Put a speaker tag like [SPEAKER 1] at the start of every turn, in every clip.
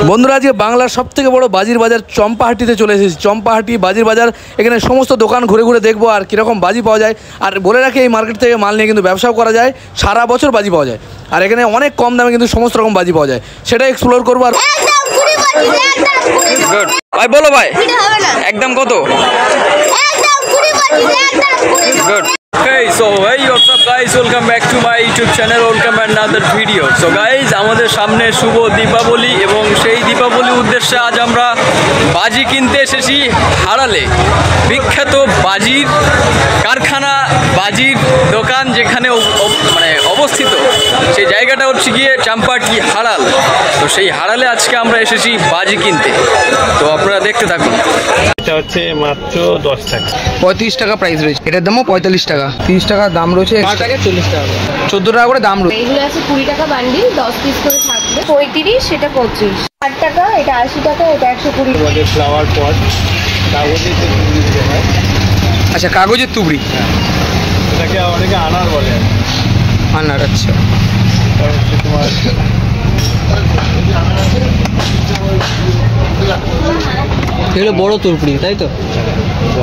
[SPEAKER 1] বন্ধুরা আজকে বাংলার সবথেকে বড় বাজির বাজার চম্পাহাটিতে চলে এসেছি। চম্পাহাটি বাজির বাজার, এখানে সমস্ত দোকান ঘুরে ঘুরে দেখবো আর কীরকম বাজি পাওয়া যায়। আর বলে রাখি এই মার্কেট থেকে মাল নিয়ে কিন্তু ব্যবসাও করা যায়, সারা বছর বাজি পাওয়া যায়। আর এখানে অনেক কম দামে কিন্তু সমস্ত রকম বাজি পাওয়া যায়, সেটা এক্সপ্লোর করবো। আর গুড ভাই, বলো ভাই একদম কত? Good. Okay, so hey what's up guys, welcome back to my YouTube channel, welcome another video. So guys, আমাদের সামনে শুভ দীপাবলি এবং সেই দীপাবলির উদ্দেশ্যে আজ আমরা বাজি কিনতে এসেছি হারালে। বিখ্যাত বাজির কারখানা, বাজির দোকান যেখানে মানে অবস্থিত, সেই জায়গাটা হচ্ছে গিয়ে চম্পাহাটি হারাল। তো সেই হারালে আজকে আমরা এসেছি বাজি কিনতে, তো আপনারা দেখতে থাকুন।
[SPEAKER 2] এটা হচ্ছে মাত্র 10 টাকা,
[SPEAKER 1] 35 টাকা প্রাইস রয়েছে। এটার দামও 45 টাকা, 30 টাকা দাম রয়েছে, 40 টাকা, 14 টাকা করে দাম রয়েছে।
[SPEAKER 3] এইগুলো আছে 20 টাকা বান্ডিল, 10 পিস করে থাকবে। 35, এটা 25, 60 টাকা, এটা 80 টাকা, এটা 120।
[SPEAKER 2] আমাদের ফ্লাওয়ার পট কাগজের তুবড়ি দিতে হয়।
[SPEAKER 1] আচ্ছা, কাগজের তুবড়ি,
[SPEAKER 2] এটাকে অনেকে আনার বলে।
[SPEAKER 1] আনার, আচ্ছা।
[SPEAKER 2] এটা হচ্ছে তোমার
[SPEAKER 4] এগুলো বড় তুরপুরি, তাই তো?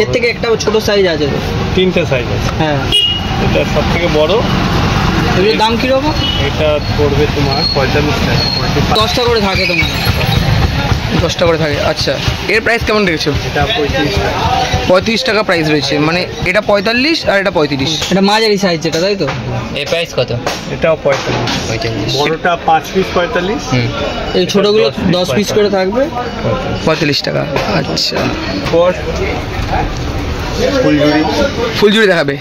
[SPEAKER 4] এর থেকে একটা ছোট সাইজ আছে তো?
[SPEAKER 2] 3টে সাইজ আছে।
[SPEAKER 4] হ্যাঁ,
[SPEAKER 2] এটা সব থেকে বড়।
[SPEAKER 4] এগুলোর দাম কীরকম?
[SPEAKER 2] এটা পড়বে তোমার 45 টাকা।
[SPEAKER 4] 10 টাকা করে থাকে তোমার?
[SPEAKER 1] 10 টাকা করে থাকে। আচ্ছা, এর প্রাইস কেমন রেখেছো?
[SPEAKER 2] এটা 35 টাকা।
[SPEAKER 1] 35 টাকা প্রাইস রয়েছে, মানে এটা 45 আর এটা 35।
[SPEAKER 4] এটা মাঝারি সাইজ যেটা, তাই তো?
[SPEAKER 5] এর প্রাইস কত?
[SPEAKER 2] এটাও 45। বড়টা 5 পিস 45।
[SPEAKER 4] এই ছোটগুলো 10 পিস করে থাকবে,
[SPEAKER 1] 45 টাকা। আচ্ছা,
[SPEAKER 2] ফুলঝুরি,
[SPEAKER 1] ফুলঝুরি দেখাবে?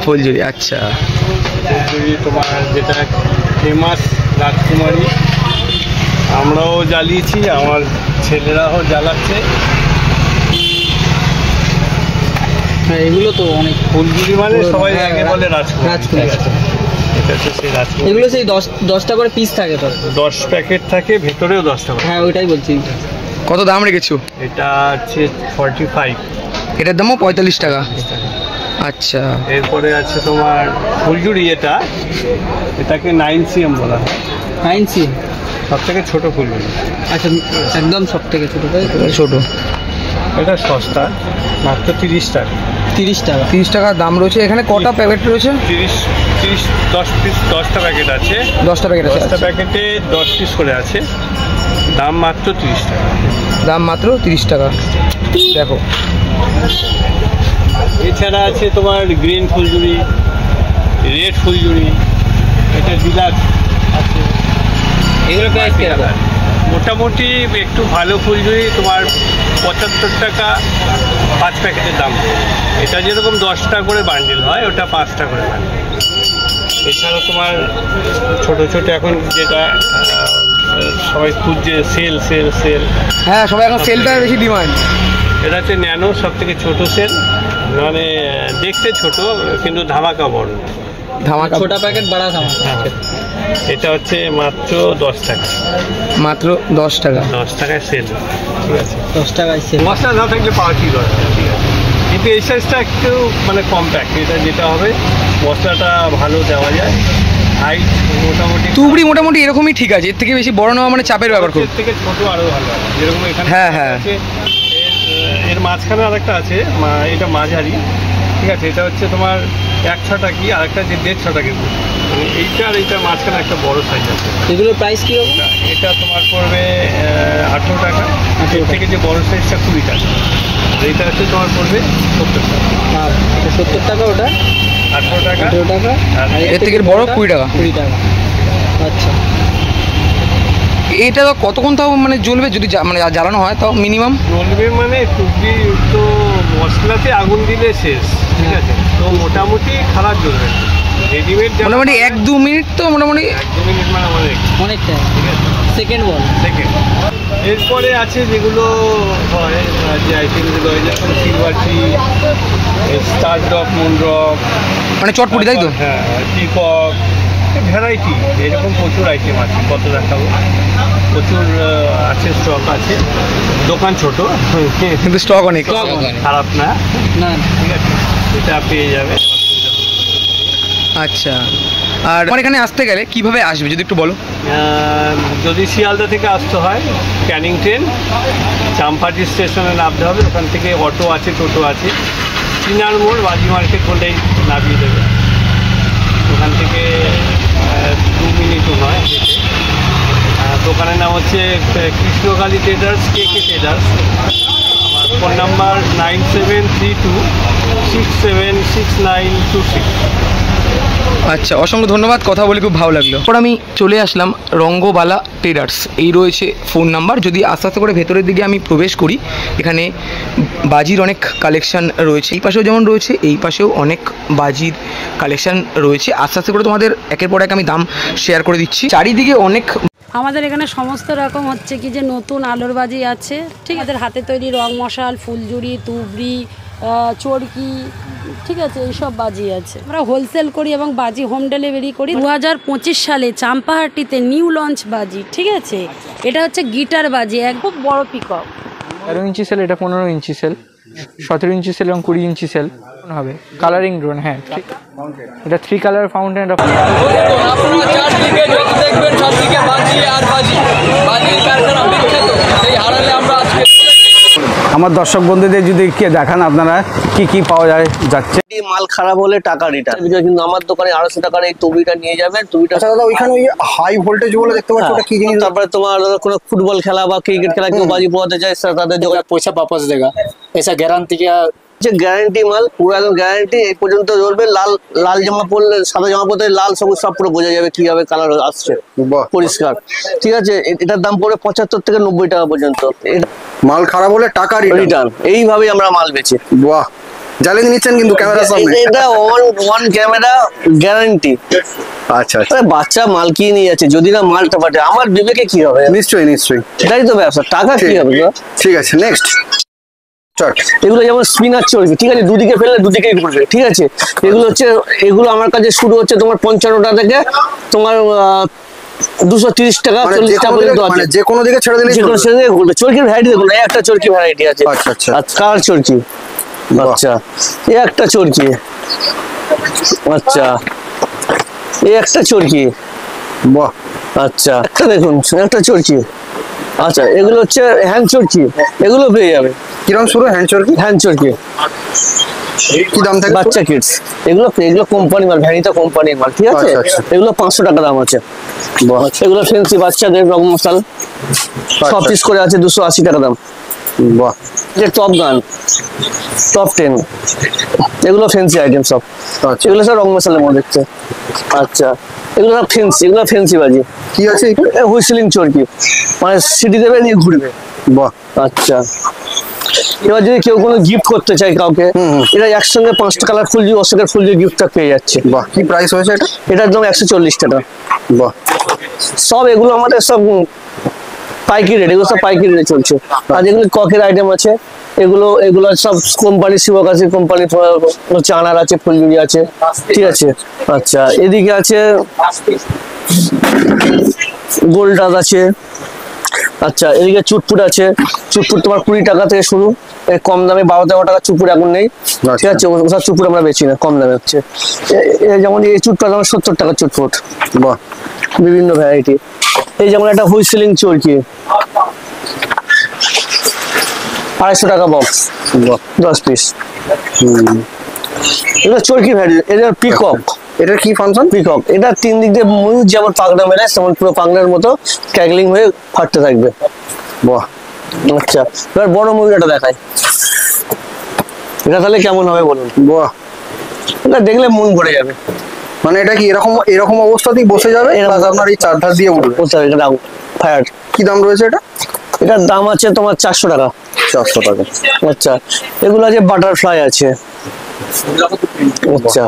[SPEAKER 1] ফুলঝুরি, আচ্ছা।
[SPEAKER 2] ফুলঝুরি তোমার যেটা ফেমাস রাজকুমারী, আমরাও জ্বালিয়েছি, আমার ছেলেরাও জ্বালাচ্ছে।
[SPEAKER 4] হ্যাঁ, এগুলো তো অনেক।
[SPEAKER 2] ফুলঝুরি মানে সবাই আগে বলে রাজকুমারী। এটা হচ্ছে সেই রাজকুমারী।
[SPEAKER 4] এগুলো সেই 10 টাকা করে পিস থাকে তো?
[SPEAKER 2] 10 প্যাকেট থাকে, ভেতরেও 10 টাকা।
[SPEAKER 4] হ্যাঁ, ওইটাই বলছি।
[SPEAKER 1] কত দাম রেখেছো?
[SPEAKER 2] এটা হচ্ছে 45।
[SPEAKER 1] এটার দামও 45 টাকা। আচ্ছা,
[SPEAKER 2] এরপরে আছে তোমার ফুলঝুরি, এটাকে 9cm বলা হয়।
[SPEAKER 4] 9cm
[SPEAKER 2] সব থেকে ছোট ফুলঝুরি।
[SPEAKER 4] আচ্ছা, একদম সব থেকে ছোট, তাই তো?
[SPEAKER 1] ছোট।
[SPEAKER 2] এটা সস্তা, মাত্র 30 টাকা।
[SPEAKER 4] 30 টাকা।
[SPEAKER 1] 30 টাকা দাম রয়েছে। এখানে কটা প্যাকেট রয়েছে?
[SPEAKER 2] 10 পিস, 10টা প্যাকেট আছে।
[SPEAKER 1] 10টা প্যাকেট আছে।
[SPEAKER 2] 10টা প্যাকেটে 10 পিস করে আছে, দাম মাত্র 30 টাকা।
[SPEAKER 1] দাম মাত্র 30 টাকা। দেখো,
[SPEAKER 2] এছাড়া আছে তোমার গ্রিন ফুলঝুরি, রেড ফুলঝুরি, এটা ডিলাক্স আছে।
[SPEAKER 4] এগুলো প্রাইস কি আছে?
[SPEAKER 2] মোটামুটি একটু ভালো ফুলঝুরি তোমার 75 টাকা 5 প্যাকেটের দাম। এটা যেরকম 10 টাকা করে বান্ডিল হয়, ওটা 5 টাকা করে বান্ডিল। এছাড়া তোমার ছোট ছোট এখন যেটা সবাই খুঁজছে, সেল।
[SPEAKER 1] হ্যাঁ, সবাই এখন সেলটা বেশি ডিমান্ড।
[SPEAKER 2] এটা হচ্ছে ন্যানো, সব থেকে ছোটো সেল, মানে দেখতে ছোট কিন্তু ধামাকা বড়।
[SPEAKER 1] ধামাকা,
[SPEAKER 4] ছোট প্যাকেট, বড় ধামাকা।
[SPEAKER 2] এটা হচ্ছে মাত্র 10 টাকা।
[SPEAKER 1] মাত্র 10 টাকা।
[SPEAKER 2] 10 টাকায় সেল, ঠিক আছে?
[SPEAKER 4] 10 টাকায় সেল।
[SPEAKER 2] মশলা না থাকলে পাওয়া কি দরকার, ঠিক আছে? কিন্তু এই সাইজটা একটু মানে কম্প্যাক্ট। এটা যেটা হবে, মশলাটা ভালো দেওয়া যায়। হাইট মোটামুটি,
[SPEAKER 1] তুবড়ি মোটামুটি এরকমই ঠিক আছে, এর থেকে বেশি বড় নেওয়া মানে চাপের ব্যাপার খুব।
[SPEAKER 2] এর থেকে ছোট আরো ভালো হয়, যেরকম এখানে।
[SPEAKER 1] হ্যাঁ।
[SPEAKER 2] এর মাঝখানে আরেকটা আছে, এটা মাঝারি, ঠিক আছে? এটা হচ্ছে তোমার 1.6 টাকি, আরেকটা যে 1.5 টাকি। মানে এইটা আর এইটার মাঝখানে একটা বড় সাইজ আছে।
[SPEAKER 4] এগুলোর প্রাইস কি হবে?
[SPEAKER 2] এটা তোমার পড়বে 18 টাকা। এর থেকে যে বড় সাইজটা 20 টাকা। এইটা হচ্ছে তোমার পড়বে 70 টাকা।
[SPEAKER 4] আর এটা 70 টাকা, ওটা
[SPEAKER 2] 18 টাকা।
[SPEAKER 4] 18 টাকা।
[SPEAKER 2] আর
[SPEAKER 1] এর থেকে বড় 20 টাকা।
[SPEAKER 4] 20 টাকা। আচ্ছা,
[SPEAKER 1] এটা কতক্ষণ তাও মানে জ্বলবে যদি মানে জ্বালানো হয়, তাও মিনিমাম
[SPEAKER 2] জ্বলবে মানে তুমি তো মশলাতে আগুন দিলে শেষ, ঠিক আছে? তো মোটামুটি খারাপ জ্বলবে। রেডিমেড
[SPEAKER 1] মোটামুটি 1-2 মিনিট, তো মোটামুটি
[SPEAKER 2] 1-2 মিনিট মানে
[SPEAKER 4] অনেকটা।
[SPEAKER 2] ঠিক আছে,
[SPEAKER 4] সেকেন্ড বল।
[SPEAKER 2] সেকেন্ড। এরপরে আছে যেগুলো হয়, যে আইটেমগুলো হয়, যেমন silver tree, star dock, moon rock,
[SPEAKER 1] মানে চটপটি, তাই তো?
[SPEAKER 2] হ্যাঁ, টিকক, ভ্যারাইটি, এরকম প্রচুর আইটেম আছে। কত দেখাবো, প্রচুর আছে, স্টক আছে। দোকান ছোট
[SPEAKER 1] কিন্তু স্টক অনেক,
[SPEAKER 2] খারাপ না,
[SPEAKER 4] না
[SPEAKER 2] ঠিক আছে? এটা পেয়ে যাবে।
[SPEAKER 1] আচ্ছা,
[SPEAKER 5] আর আমার এখানে আসতে গেলে কিভাবে আসবে যদি একটু বলো।
[SPEAKER 2] যদি শিয়ালদা থেকে আসতে হয় ক্যানিং ট্রেন, চাম্পাটি স্টেশনে নামতে হবে, ওখান থেকে অটো আছে, টোটো আছে, চিনার মোড় বাজি মার্কেট বলেই নামিয়ে দেবে। ওখান থেকে 2 মিনিটও নয় যেতে। দোকানের নাম হচ্ছে কৃষ্ণকালী ট্রেডার্স, কে ট্রেডার্স। আমার ফোন নাম্বার 9732676926।
[SPEAKER 5] আচ্ছা, অসংখ্য ধন্যবাদ, কথা বলে খুব ভালো লাগলো। এরপর আমি চলে আসলাম রঙ্গবালা ট্রেডার্স, এই রয়েছে ফোন নাম্বার। যদি আস্তে আস্তে করে ভেতরের দিকে আমি প্রবেশ করি, এখানে বাজির অনেক কালেকশান রয়েছে। এই পাশেও যেমন রয়েছে, এই পাশেও অনেক বাজির কালেকশান রয়েছে। আস্তে আস্তে করে তোমাদের একের পর এক আমি দাম শেয়ার করে দিচ্ছি। চারিদিকে অনেক
[SPEAKER 6] আমাদের এখানে সমস্ত রকম হচ্ছে কি যে নতুন আলোর বাজি আছে, ঠিক আছে, হাতে তৈরি রং মশাল, ফুলঝুরি, তুবড়ি, চরকি, ঠিক আছে, এইসব বাজি আছে। আমরা হোলসেল করি এবং বাজি হোম ডেলিভারি করি। 2025 সালে চাম্পাহাটিতে নিউ লঞ্চ বাজি, ঠিক আছে। এটা হচ্ছে গিটার বাজি, এক খুব বড় পিকক।
[SPEAKER 5] 13 ইঞ্চি সেল, এটা 15 ইঞ্চি সেল, 17 ইঞ্চি সেল এবং 20 ইঞ্চি সেল হবে। কালারিং ড্রোন, হ্যাঁ ঠিক। এটা 3 কালার ফাউন্টেন।
[SPEAKER 1] আপনারা চারদিকে যত দেখবেন সবদিকে বাজি আর বাজি, বাজির কারখানা বিখ্যাত। সেই হারালে আমরা আজকে
[SPEAKER 7] আমার দর্শক বন্ধুদের যদি দেখান আপনারা কি পাওয়া যাচ্ছে।
[SPEAKER 8] মাল খারাপ হলে টাকা রিটার্ন, কিন্তু আমার দোকানে 250 টাকার এই টুবিটা নিয়ে যাবেন। টুবিটা
[SPEAKER 7] দাদা ওইখানে ওই হাই ভোল্টেজ বলে দেখতে পাচ্ছি, ওটা কি জিনিস?
[SPEAKER 8] তারপরে তোমার কোনো ফুটবল খেলা বা ক্রিকেট খেলা কেউ বাজি পোয়াতে চায়, তাদের যোগাযোগ
[SPEAKER 9] पैसा वापस देगा, ऐसा गारंटी क्या?
[SPEAKER 8] যে গ্যারান্টি মাল, পুরো একদম গ্যারান্টি। এই পর্যন্ত ধরবে লাল জামা পরলে, সাদা জামা পরলে লাল সবুজ সব পুরো বোঝা যাবে কিভাবে কালার আসছে, পরিষ্কার, ঠিক আছে। এটার দাম পড়ে 75 থেকে 90 টাকা পর্যন্ত।
[SPEAKER 7] মাল খারাপ হলে টাকা
[SPEAKER 8] রিটার্ন, এইভাবেই আমরা মাল বেচি।
[SPEAKER 7] বাহ, জ্বালিয়ে নিচ্ছেন কিন্তু ক্যামেরার সামনে।
[SPEAKER 8] এটা ওয়ান ক্যামেরা গ্যারান্টি।
[SPEAKER 7] আচ্ছা,
[SPEAKER 8] বাচ্চা মাল কিনে নিয়ে যাচ্ছে, যদি না মালটা পাঠে আমার বিবেকে কি হবে?
[SPEAKER 7] নিশ্চয়ই।
[SPEAKER 8] এটাই তো ব্যবসা, টাকা কি হবে?
[SPEAKER 7] ঠিক আছে, নেক্সট।
[SPEAKER 8] এগুলো যেমন স্পিনার চলবে, ঠিক আছে, দুদিকে ফেললে দুদিকেই ঘুরবে, ঠিক আছে। এগুলো আমার কাছে শুরু হচ্ছে তোমার 55 টাকা থেকে তোমার 230 টাকা 40 টাকা পর্যন্ত আছে।
[SPEAKER 7] যে কোনো দিকে ছেড়ে দিলে
[SPEAKER 8] ঘুরবে। চরকির ভ্যারাইটি দেখুন, একটা চরকি ভ্যারাইটি আছে।
[SPEAKER 7] আচ্ছা,
[SPEAKER 8] কার চরকি, আচ্ছা, এই একটা চরকি, আচ্ছা, এই একটা চরকি,
[SPEAKER 7] বাহ,
[SPEAKER 8] আচ্ছা, একটা দেখুন, একটা চরকি, আচ্ছা। এগুলো হচ্ছে হ্যান্ড চরকি, এগুলো পেয়ে যাবে।
[SPEAKER 7] কিরকম শুরু হ্যান্ড চরকি?
[SPEAKER 8] হ্যান্ড চরকি
[SPEAKER 7] কি দাম থাকে?
[SPEAKER 8] বাচ্চা কিডস, এগুলো কোম্পানি মাল, ভ্যানিটা কোম্পানির মাল, ঠিক আছে। এগুলো 500 টাকা দাম আছে। এগুলো ফেন্সি বাচ্চাদের রং মশাল, 6 পিস করে আছে, 280 টাকা দাম।
[SPEAKER 7] বাহ,
[SPEAKER 8] যে টপ গান, টপ 10, এগুলো ফেন্সি আইটেম সব। এগুলো সব রং মশালের মধ্যে দেখতে। আচ্ছা, এগুলো সব ফেন্সি, এগুলো ফেন্সি বাজি।
[SPEAKER 7] কি আছে?
[SPEAKER 8] হুইসলিং চরকি, মানে সিটি দেবে নিয়ে ঘুরবে।
[SPEAKER 7] বাহ,
[SPEAKER 8] আচ্ছা। এবার যদি কেউ কোনো গিফট করতে চায় কাউকে, এটা একসঙ্গে 5টা কালার ফুলঝুরি, অশোকের ফুলঝুরি গিফটটা পেয়ে যাচ্ছে।
[SPEAKER 7] বাহ, কি প্রাইস হয়েছে এটা?
[SPEAKER 8] এটার দাম 140 টাকা।
[SPEAKER 7] বাহ,
[SPEAKER 8] সব এগুলো আমাদের সব পাইকারি রেট, এগুলো সব পাইকারি রেটে চলছে। আর যেগুলো ককের আইটেম আছে, এগুলো সব কোম্পানি, শিবকাশি কোম্পানি চানার আছে, ফুলঝুরি আছে, ঠিক আছে। আচ্ছা, এদিকে আছে গোল্ডাস আছে। আচ্ছা, এদিকে চুটপুট আছে। চুটপুট তোমার 20 টাকা থেকে শুরু, কম দামে 12-13 টাকা চুটপুট এখন নেই, ঠিক আছে। ওসব চুটপুট আমরা বেচি না, কম দামে হচ্ছে। যেমন এই চুটপুট আমার 70 টাকা চুটপুট।
[SPEAKER 7] বাহ,
[SPEAKER 8] বিভিন্ন ভ্যারাইটি। এই যেমন একটা হুইসলিং চরকি, 250 টাকা বক্স, 10 পিস। এটা চরকি ভ্যারাইটি। এটা পিকক,
[SPEAKER 7] এটার কি ফাংশন?
[SPEAKER 8] পিকক, এটা 3 দিক দিয়ে ময়ূর যেমন পাখনা মেলায়, তেমন পুরো পাখনার মতো ক্যাগলিং হয়ে ফাটতে থাকবে।
[SPEAKER 7] বাহ,
[SPEAKER 8] আচ্ছা, এবার বড় ময়ূরটা দেখাই, এটা তাহলে কেমন হবে বলুন?
[SPEAKER 7] বাহ,
[SPEAKER 8] এটা দেখলে মন ভরে যাবে।
[SPEAKER 7] মানে এটা কি এরকম অবস্থাতেই বসে যাবে, আপনার এই 4 ধার দিয়ে উঠবে?
[SPEAKER 8] এটা দাম ফায়ার।
[SPEAKER 7] কি দাম রয়েছে এটা?
[SPEAKER 8] এটার দাম আছে তোমার 400 টাকা।
[SPEAKER 7] 400 টাকা।
[SPEAKER 8] আচ্ছা, এগুলো আছে বাটারফ্লাই আছে। আচ্ছা,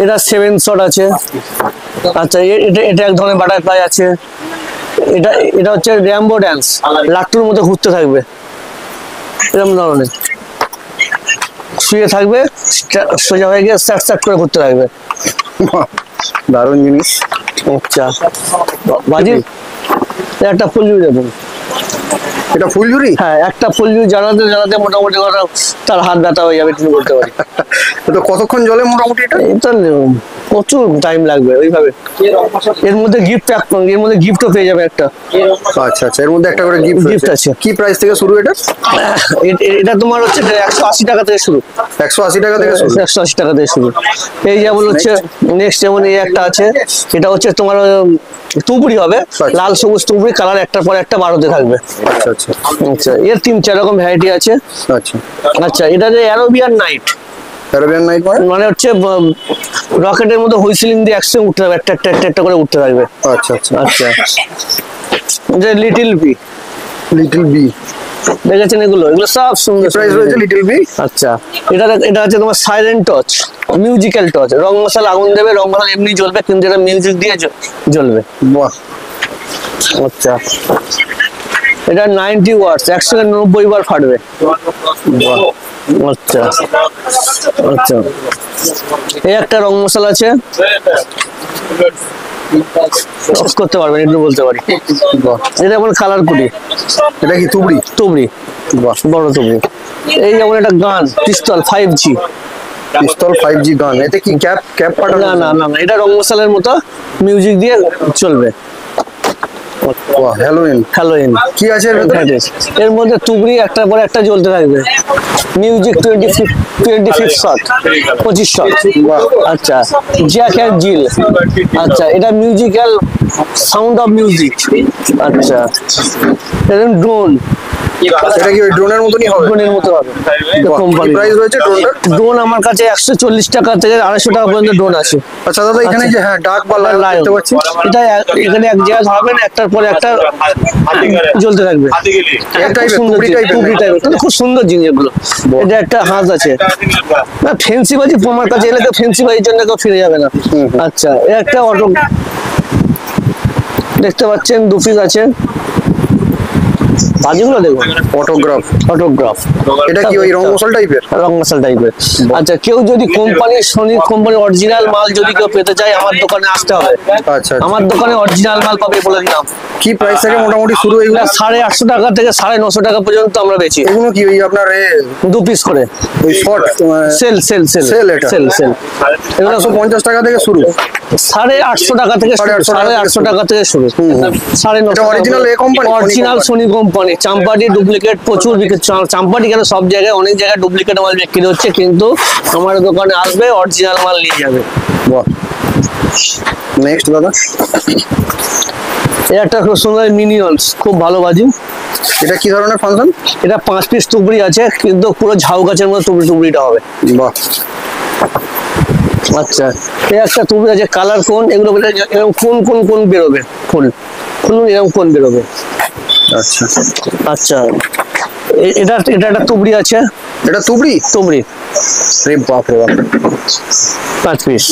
[SPEAKER 8] এটা 7 শট আছে। আচ্ছা, এটা এক ধরনের বাটারফ্লাই আছে। এটা হচ্ছে র্যাম্বো ড্যান্স, লাট্টুর মতো ঘুরতে থাকবে, এরকম ধরনের শুয়ে থাকবে, সোজা হয়ে গিয়ে স্যাট স্যাট করে ঘুরতে থাকবে।
[SPEAKER 7] দারুণ জিনিস।
[SPEAKER 8] আচ্ছা, বাজি একটা ফুলঝুরি দেখুন,
[SPEAKER 10] এটা ফুলঝুরি?
[SPEAKER 8] হ্যাঁ, একটা ফুলঝুরি জ্বালাতে জ্বালাতে মোটামুটি তার হাত ব্যথা হয়ে যাবে, তুমি বলতে পারি।
[SPEAKER 10] তো কতক্ষণ জলে মোটামুটি এটা?
[SPEAKER 8] এই তো প্রচুর টাইম লাগবে ওইভাবে। এর মধ্যে গিফটও পেয়ে যাবে একটা।
[SPEAKER 10] আচ্ছা আচ্ছা, এর মধ্যে একটা করে গিফট
[SPEAKER 8] আছে।
[SPEAKER 10] কি প্রাইস থেকে শুরু এটা?
[SPEAKER 8] এটা তোমার হচ্ছে 180 টাকা থেকে শুরু।
[SPEAKER 10] 180 টাকা থেকে শুরু?
[SPEAKER 8] 180 টাকা থেকে শুরু। এই যেমন হচ্ছে নেক্সট যেমন এই একটা আছে, এটা হচ্ছে তোমার তুবড়ি হবে, লাল সবুজ তুবড়ি, কালার একটার পর একটা বাড়তে থাকবে।
[SPEAKER 10] আচ্ছা আচ্ছা
[SPEAKER 8] আচ্ছা, এর 3-4 রকম ভ্যারাইটি আছে।
[SPEAKER 10] আচ্ছা
[SPEAKER 8] আচ্ছা, এটা যে অ্যারোবিয়ান নাইট।
[SPEAKER 10] অ্যারোবিয়ান নাইট
[SPEAKER 8] মানে হচ্ছে রকেটের মধ্যে হুইসেলিং দিয়ে একসঙ্গে উঠতে থাকবে, একটা করে উঠতে থাকবে।
[SPEAKER 10] আচ্ছা আচ্ছা
[SPEAKER 8] আচ্ছা, যে লিটল বি দেখেছেন এগুলো সব সুন্দর।
[SPEAKER 10] প্রাইস রয়েছে লিটল বি।
[SPEAKER 8] আচ্ছা, এটা হচ্ছে তোমার সাইলেন্ট টর্চ, মিউজিক্যাল টর্চ। রং মশলা আগুন দেবে, রং মশলা এমনি জ্বলবে, কিন্তু এটা মিউজিক দিয়ে জ্বলবে।
[SPEAKER 10] বাহ।
[SPEAKER 8] আচ্ছা, এটা 90 ওয়াটস, 190 বার ফাটবে। আচ্ছা আচ্ছা, এই একটা রং মশলা আছে, অফ করতে পারবেন, একটু বলতে পারি। এটা যেমন কালার কুটি।
[SPEAKER 10] এটা কি তুবড়ি?
[SPEAKER 8] তুবড়ি, বড় তুবড়ি। এই যেমন একটা গান, পিস্তল 5G।
[SPEAKER 10] পিস্তল 5G গান। এতে কি ক্যাপ পাঠানো?
[SPEAKER 8] না না না, এটা রং মশলার মতো মিউজিক দিয়ে চলবে।
[SPEAKER 10] হ্যালোইন কি আছে এর ভিতরে?
[SPEAKER 8] এর মধ্যে তুবড়ি একটার পর একটা জ্বলতে থাকবে। Music 25 shot, 25 shot. আচ্ছা, জ্যাক অ্যান্ড জিল। আচ্ছা, এটা মিউজিক্যাল সাউন্ড অফ মিউজিক। আচ্ছা, এটা ড্রোন।
[SPEAKER 10] এটা কি ওই ড্রোনের মতনই হবে?
[SPEAKER 8] ড্রোনের মতো হবে। কোম্পানি
[SPEAKER 10] প্রাইস রয়েছে ড্রোনটা?
[SPEAKER 8] ড্রোন আমার কাছে 140 টাকা থেকে 250 টাকা পর্যন্ত ড্রোন আছে।
[SPEAKER 10] আচ্ছা দাদা, এখানে যে হ্যাঁ ডাক বা লাইট দেখতে পাচ্ছি,
[SPEAKER 8] এটা এখানে এক জায়গায় ধরবেন, একটার পরে একটা জ্বলতে থাকবে। খুব সুন্দর জিনিস এগুলো। এটা একটা হাঁস আছে, না ফেন্সি বাজি আমার কাছে এলে তো ফেন্সি বাজির জন্য কেউ ফিরে যাবে না। আচ্ছা, একটা অটো দেখতে পাচ্ছেন, 2 পিস আছে। বাজিগুলো দেখুন, অটোগ্রাফ।
[SPEAKER 10] এটা কি ওই রং মশলা টাইপের?
[SPEAKER 8] রং মশলা টাইপের। আচ্ছা, কেউ যদি সোনি কোম্পানির অরিজিনাল মাল যদি কেউ পেতে চায়, আমার দোকানে আসতে হবে।
[SPEAKER 10] আচ্ছা,
[SPEAKER 8] আমার দোকানে অরিজিনাল মাল পাবে বলে দিলাম।
[SPEAKER 10] কি প্রাইস থেকে মোটামুটি শুরু? এগুলো
[SPEAKER 8] 850 টাকা থেকে 950 টাকা পর্যন্ত আমরা বেচি।
[SPEAKER 10] এগুলো কি ওই আপনার
[SPEAKER 8] 2 পিস করে
[SPEAKER 10] ওই শর্ট
[SPEAKER 8] সেল
[SPEAKER 10] এগুলো 150 টাকা থেকে শুরু?
[SPEAKER 8] 850 টাকা থেকে 850 টাকা থেকে শুরু। 950
[SPEAKER 10] original company,
[SPEAKER 8] original Sony company. চাম্পাটি ডুপ্লিকেট প্রচুর বিক্রি, চাম্পাটি কেন সব জায়গায় অনেক জায়গায় ডুপ্লিকেট মাল বিক্রি হচ্ছে, কিন্তু আমার দোকানে আসবে অরিজিনাল মাল নিয়ে যাবে।
[SPEAKER 10] নেক্সট দাদা,
[SPEAKER 8] এটা একটা খুব সুন্দর মিনিয়ন্স, খুব ভালো বাজি।
[SPEAKER 10] এটা কি ধরনের ফাংশন?
[SPEAKER 8] এটা 5 পিস তুবড়ি আছে, কিন্তু পুরো ঝাউ গাছের মতো তুবড়িটা হবে।
[SPEAKER 10] বাহ।
[SPEAKER 8] আচ্ছা, এই একটা তুবড়ি আছে, কালার কোন, এগুলো এরকম কোন বেরোবে, ফুল এরকম কোন বেরোবে।
[SPEAKER 10] আচ্ছা
[SPEAKER 8] আচ্ছা, এটা একটা তুবড়ি আছে।
[SPEAKER 10] এটা তুবড়ি? রে বাপ রে বাপ,
[SPEAKER 8] 5 পিস।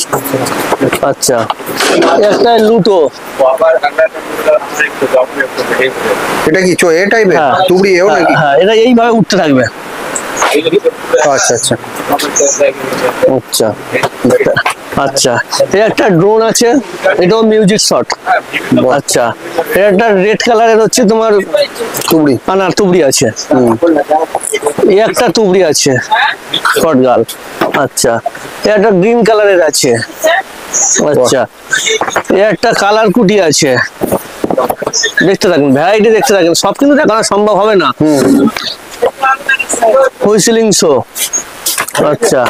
[SPEAKER 8] আচ্ছা, একটা লুটো।
[SPEAKER 10] এটা কি এ টাইপের তুবড়ি? এও নাকি?
[SPEAKER 8] হ্যাঁ, এটা এইভাবে উঠতে থাকবে।
[SPEAKER 10] আচ্ছা আচ্ছা
[SPEAKER 8] আচ্ছা আচ্ছা, এটা একটা ড্রোন আছে, এটাও মিউজিক শট। আচ্ছা, এটা একটা রেড কালারের হচ্ছে তোমার
[SPEAKER 10] তুবড়ি,
[SPEAKER 8] তুবড়ি আছে। এই একটা তুবড়ি আছে, শর্ট গার্ল। আচ্ছা, এটা একটা গ্রিন কালারের আছে। আচ্ছা, এটা একটা কালার কুটি আছে। দেখতে থাকুন, ভ্যারাইটি দেখতে থাকুন, সব কিন্তু দেখানো সম্ভব হবে না। হুইসেলিং শো। আচ্ছা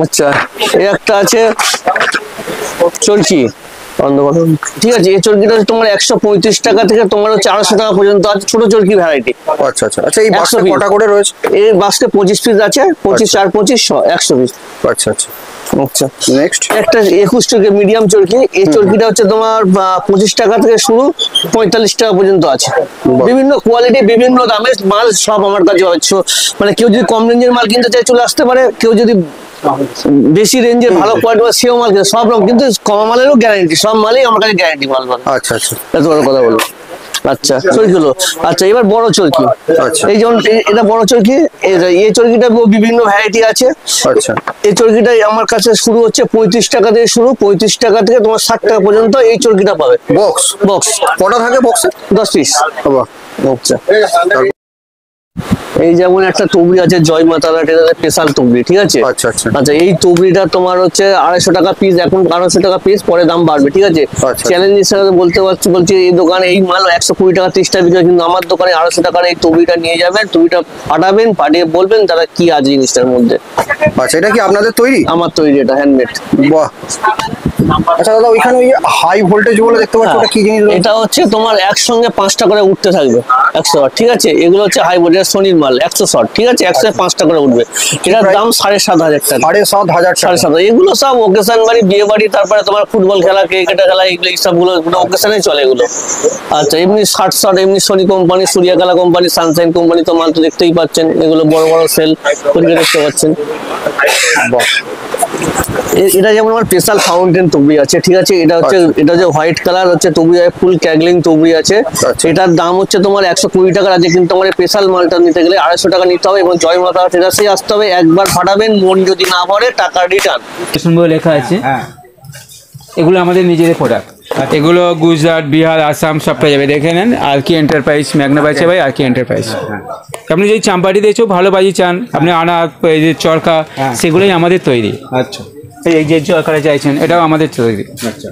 [SPEAKER 8] আচ্ছা, এই একটা আছে চরকি। ঠিক আছে, এই চরকিটা তোমার 135 টাকা থেকে তোমার হচ্ছে 250 টাকা পর্যন্ত আছে, ছোট চরকি ভ্যারাইটি।
[SPEAKER 10] আচ্ছা আচ্ছা আচ্ছা, এই বাক্সে কটা করে রয়েছে?
[SPEAKER 8] এই বাক্সে 25 পিস আছে, 25 4 25 100 পিস।
[SPEAKER 10] আচ্ছা আচ্ছা
[SPEAKER 8] আচ্ছা,
[SPEAKER 10] নেক্সট
[SPEAKER 8] একটা 21 টাকা মিডিয়াম চরকি। এই চরকিটা হচ্ছে তোমার 25 টাকা থেকে শুরু, 45 টাকা পর্যন্ত আছে। বিভিন্ন কোয়ালিটি, বিভিন্ন দামের মাল সব আমার কাছে হচ্ছে। মানে কেউ যদি কম রেঞ্জের মাল কিনতে চায় চলে আসতে পারে, কেউ যদি বেশি রেঞ্জের ভালো কোয়ালিটি বা সেও মাল কিনে, সব রকম, কিন্তু কম মালেরও গ্যারান্টি, সব মালই আমার কাছে গ্যারান্টি মাল।
[SPEAKER 10] আচ্ছা আচ্ছা,
[SPEAKER 8] এত বড় কথা বলবো। আচ্ছা চরকিগুলো। আচ্ছা এবার বড় চরকি,
[SPEAKER 10] আচ্ছা।
[SPEAKER 8] এই যেমন এটা বড় চরকি, এই চরকিটা বিভিন্ন ভ্যারাইটি আছে।
[SPEAKER 10] আচ্ছা
[SPEAKER 8] এই চরকিটা আমার কাছে শুরু হচ্ছে 35 টাকা থেকে শুরু, 35 টাকা থেকে তোমার 60 টাকা পর্যন্ত এই চরকিটা পাবে।
[SPEAKER 10] বক্স
[SPEAKER 8] বক্স
[SPEAKER 10] কটা থাকে বক্সে?
[SPEAKER 8] 10 পিস।
[SPEAKER 10] বাহ,
[SPEAKER 8] আচ্ছা এই যেমন একটা তুবড়ি আছে জয় মা তারা, এটা স্পেশাল তুবড়ি, ঠিক আছে?
[SPEAKER 10] আচ্ছা আচ্ছা
[SPEAKER 8] আচ্ছা এই তুবড়িটা তোমার হচ্ছে 250 টাকা পিস, এখন 250 টাকা পিস, পরে দাম বাড়বে, ঠিক আছে?
[SPEAKER 10] আচ্ছা।
[SPEAKER 8] চ্যালেঞ্জ হিসেবে বলছি এই দোকানে এই মাল 120 টাকা 30 টাকা বিক্রি, কিন্তু আমার দোকানে 250 টাকার এই তুবড়িটা নিয়ে যাবেন, তুবড়িটা পাঠাবেন, পাঠিয়ে বলবেন তারা কি আছে জিনিসটার মধ্যে।
[SPEAKER 10] আচ্ছা এটা কি আপনাদের তৈরি?
[SPEAKER 8] আমার তৈরি, এটা হ্যান্ডমেড।
[SPEAKER 10] বাহ। আচ্ছা দাদা ওইখানে ওই হাই ভোল্টেজ বলে দেখতে পাচ্ছি, ওটা কি জিনিস?
[SPEAKER 8] এটা হচ্ছে তোমার একসঙ্গে 5টা করে উঠতে থাকবে 100 ওয়াট, ঠিক আছে? এগুলো হচ্ছে হাই ভোল্টেজ সোনির মাল, 100 শট, ঠিক আছে? 105টা করে উঠবে। এটার দাম 7,500 টাকা।
[SPEAKER 10] 7,500 টাকা।
[SPEAKER 8] 7,500। এগুলো সব ওকেশন বাড়ি, বিয়ে বাড়ি, তারপরে তোমার ফুটবল খেলা, ক্রিকেট খেলা, এগুলো সবগুলো ওকেশনে চলে এগুলো। আচ্ছা এমনি 60 শট, এমনি Sony company, Suryakala company, Sunshine company তো মাল তো দেখতেই পাচ্ছেন, এগুলো বড় বড় সেল করে দেখতে পাচ্ছেন। এটা যেমন আমার স্পেশাল ফাউন্টেন তুবড়ি আছে, ঠিক আছে? এটা হচ্ছে হোয়াইট কালার হচ্ছে তুবড়ি, ফুল ক্যাগলিং তুবড়ি আছে। এটার দাম হচ্ছে তোমার 120 টাকার আছে, কিন্তু আমার স্পেশাল মালটা নিতে গেলে 250 টাকা নিতে হবে, এবং জয় মাতা ট্রেডার্সে আসতে হবে। একবার ফাটাবেন, মন যদি না ভরে টাকা রিটার্ন।
[SPEAKER 11] সুন্দর লেখা আছে, এগুলো আমাদের নিজেদের প্রোডাক্ট। এগুলো গুজরাট, বিহার, আসাম সব পেয়ে যাবে, দেখে নেন। আর কি এন্টারপ্রাইজ, ম্যাগনা বাইছে ভাই, আর কি এন্টারপ্রাইজ। আপনি যদি চাম্পাটি দিয়েছো ভালো বাজি চান, আপনি আনা এই যে চরকা, সেগুলোই আমাদের তৈরি।
[SPEAKER 12] আচ্ছা
[SPEAKER 11] এই যে চরকাটা চাইছেন, এটাও আমাদের তৈরি।
[SPEAKER 12] আচ্ছা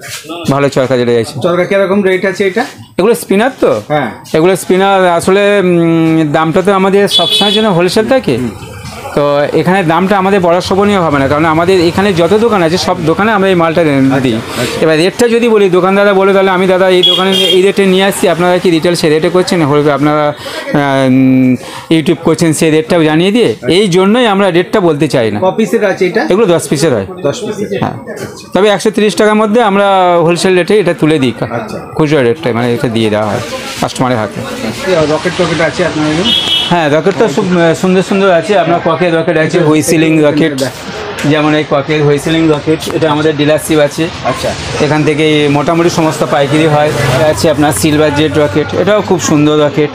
[SPEAKER 11] ভালো চরকা যেটা চাইছেন।
[SPEAKER 12] চরকা কিরকম রেট আছে এটা?
[SPEAKER 11] এগুলো স্পিনার তো,
[SPEAKER 12] হ্যাঁ
[SPEAKER 11] এগুলো স্পিনার আসলে দামটা তো আমাদের সবসময়ের জন্য হোলসেল থাকে, তো এখানে দামটা আমাদের বড় শোভনীয় হবে না, কারণ আমাদের এখানে যত দোকান আছে সব দোকানে আমরা এই মালটা দিই। এবার রেটটা যদি বলি, দোকানদাররা বলে তাহলে আমি দাদা এই দোকানে এই রেটে নিয়ে আসছি, আপনারা কি রিটেল সে রেটে করছেন, আপনারা ইউটিউব করছেন সেই রেটটাও জানিয়ে দিয়ে, এই জন্যই আমরা রেটটা বলতে চাই না।
[SPEAKER 12] পিসের আছে এটা?
[SPEAKER 11] এগুলো 10 পিসের হয়।
[SPEAKER 12] 10 পিসের,
[SPEAKER 11] হ্যাঁ। তবে 130 টাকার মধ্যে আমরা হোলসেল রেটে এটা তুলে দিই, খুচরো রেটটা মানে এটা দিয়ে দেওয়া হয় কাস্টমারের হাতে।
[SPEAKER 12] রকেট টকেট আছে আপনার?
[SPEAKER 11] হ্যাঁ রকেট তো খুব সুন্দর সুন্দর আছে, আপনার ককের রকেট আছে, হুইসিলিং রকেট, যেমন এই ককের হুইসিলিং রকেট, এটা আমাদের ডিলারশিপ আছে।
[SPEAKER 12] আচ্ছা
[SPEAKER 11] এখান থেকে মোটামুটি সমস্ত পাইকারি হয়। আছে আপনার সিলভার জেট রকেট, এটাও খুব সুন্দর রকেট।